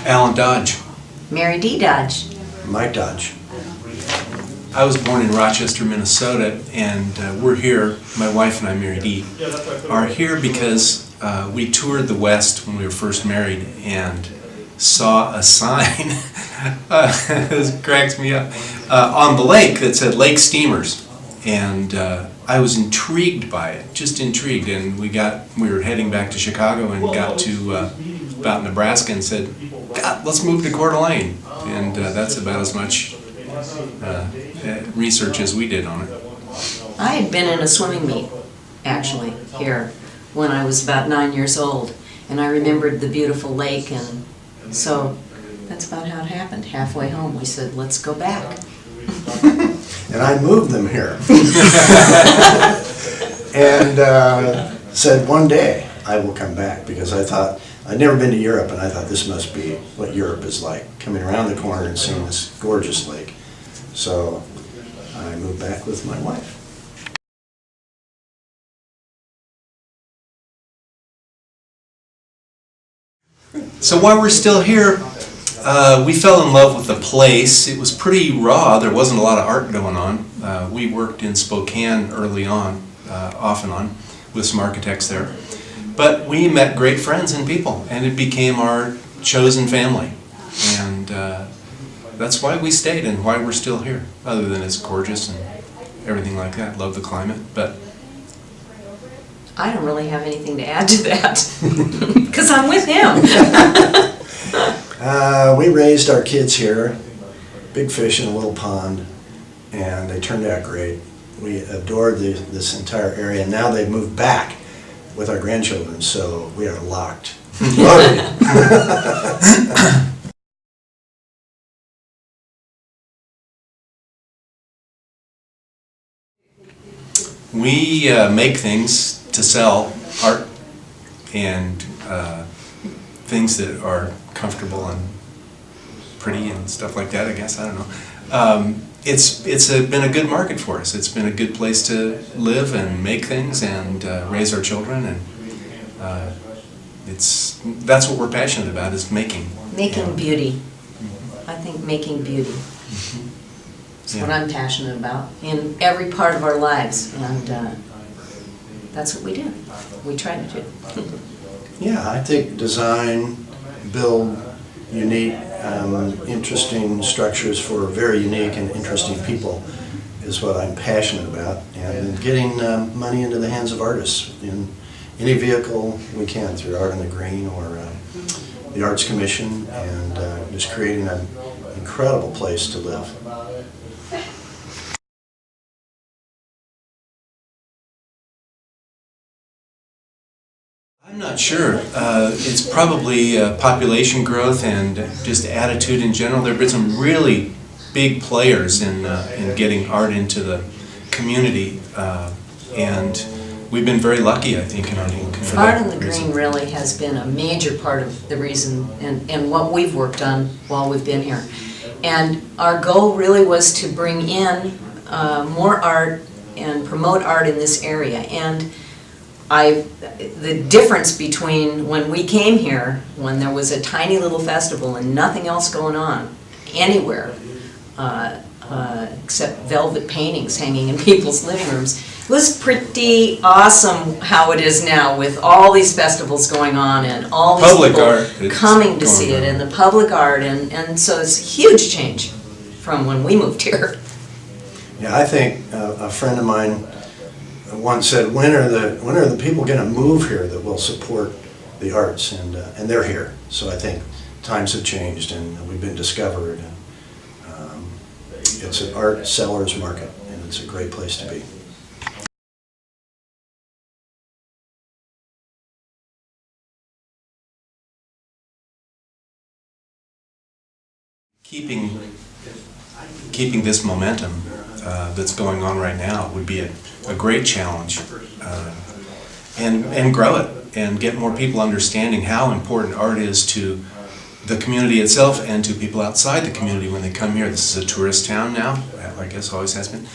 Alan Dodge. Mary D. Dodge. Mike Dodge. I was born in Rochester, Minnesota, and we're here, my wife and I, Mary D., are here because we toured the West when we were first married and saw a sign, this cracks me up, on the lake that said Lake Steamers. And I was intrigued by it, just intrigued, and we were heading back to Chicago and got to about Nebraska and said, God, let's move to Coeur d'Alene. And that's about as much research as we did on it. I had been in a swimming meet, actually, here when I was about 9 years old, and I remembered the beautiful lake, and so that's about how it happened. Halfway home, we said, let's go back. And I moved them here. And said one day I will come back, because I thought, I'd never been to Europe, and I thought this must be what Europe is like, coming around the corner and seeing this gorgeous lake. So I moved back with my wife. So while we're still here, we fell in love with the place. It was pretty raw. There wasn't a lot of art going on. We worked in Spokane early on, off and on, with some architects there. But we met great friends and people, and it became our chosen family. And that's why we stayed and why we're still here, other than it's gorgeous and everything like that. Love the climate, but I don't really have anything to add to that, because I'm with him. We raised our kids here, big fish in a little pond, and they turned out great. We adored this entire area, and now they've moved back with our grandchildren, so we are locked. we make things to sell, art and things that are comfortable and pretty and stuff like that, I guess. I don't know. It's been a good market for us. It's been a good place to live and make things and raise our children, and that's what we're passionate about, is making. Making beauty. I think making beauty. That's what I'm passionate about in every part of our lives, and that's what we do. We try to do. Yeah, I think design, build unique, interesting structures for very unique and interesting people is what I'm passionate about, and getting money into the hands of artists in any vehicle we can, through Art on the Green or the Arts Commission, and just creating an incredible place to live. I'm not sure. It's probably population growth and just attitude in general. There have been some really big players in getting art into the community, and we've been very lucky, I think, in for Art on the Green really has been a major part of the reason and what we've worked on while we've been here. And our goal really was to bring in more art and promote art in this area. And the difference between when we came here, when there was a tiny little festival and nothing else going on anywhere except velvet paintings hanging in people's living rooms, it was pretty awesome how it is now, with all these festivals going on and all these public people art coming to see it, and the public art, and so it's a huge change from when we moved here. Yeah, I think a friend of mine once said, when are the people going to move here that will support the arts? And they're here. So I think times have changed, and we've been discovered. It's an art seller's market, and it's a great place to be. Keeping this momentum that's going on right now would be a great challenge, and grow it. and get more people understanding how important art is to the community itself and to people outside the community when they come here. This is a tourist town now, I guess always has been.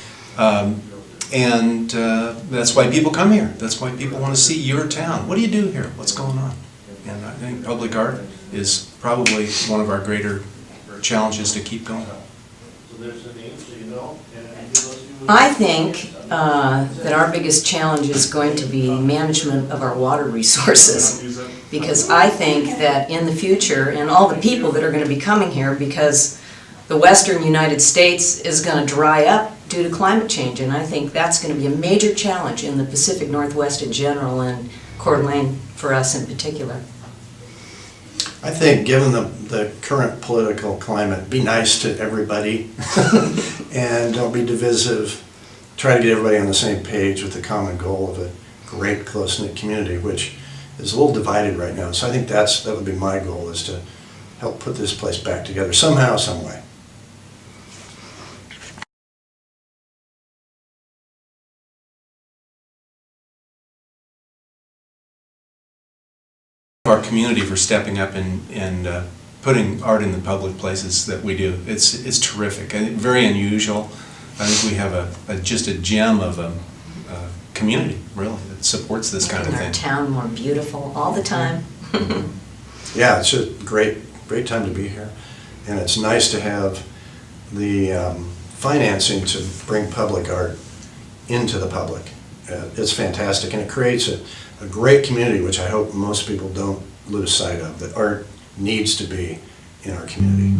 That's why people come here. That's why people want to see your town. What do you do here? What's going on? And I think public art is probably one of our greater challenges to keep going. I think that our biggest challenge is going to be management of our water resources. Because I think that in the future, and all the people that are going to be coming here, because the western United States is going to dry up due to climate change, and I think that's going to be a major challenge in the Pacific Northwest in general, and Coeur d'Alene for us in particular. I think, given the current political climate, be nice to everybody and don't be divisive. Try to get everybody on the same page with the common goal of a great, close-knit community, which is a little divided right now. So I think that would be my goal, is to help put this place back together somehow, some way. Our community for stepping up and putting art in the public places that we do. It's terrific and very unusual. I think we have just a gem of a community, really, that supports this kind of Making our thing. town more beautiful all the time. Yeah, it's a great time to be here. And it's nice to have the financing to bring public art into the public. It's fantastic, and it creates a great community, which I hope most people don't lose sight of, that art needs to be in our community.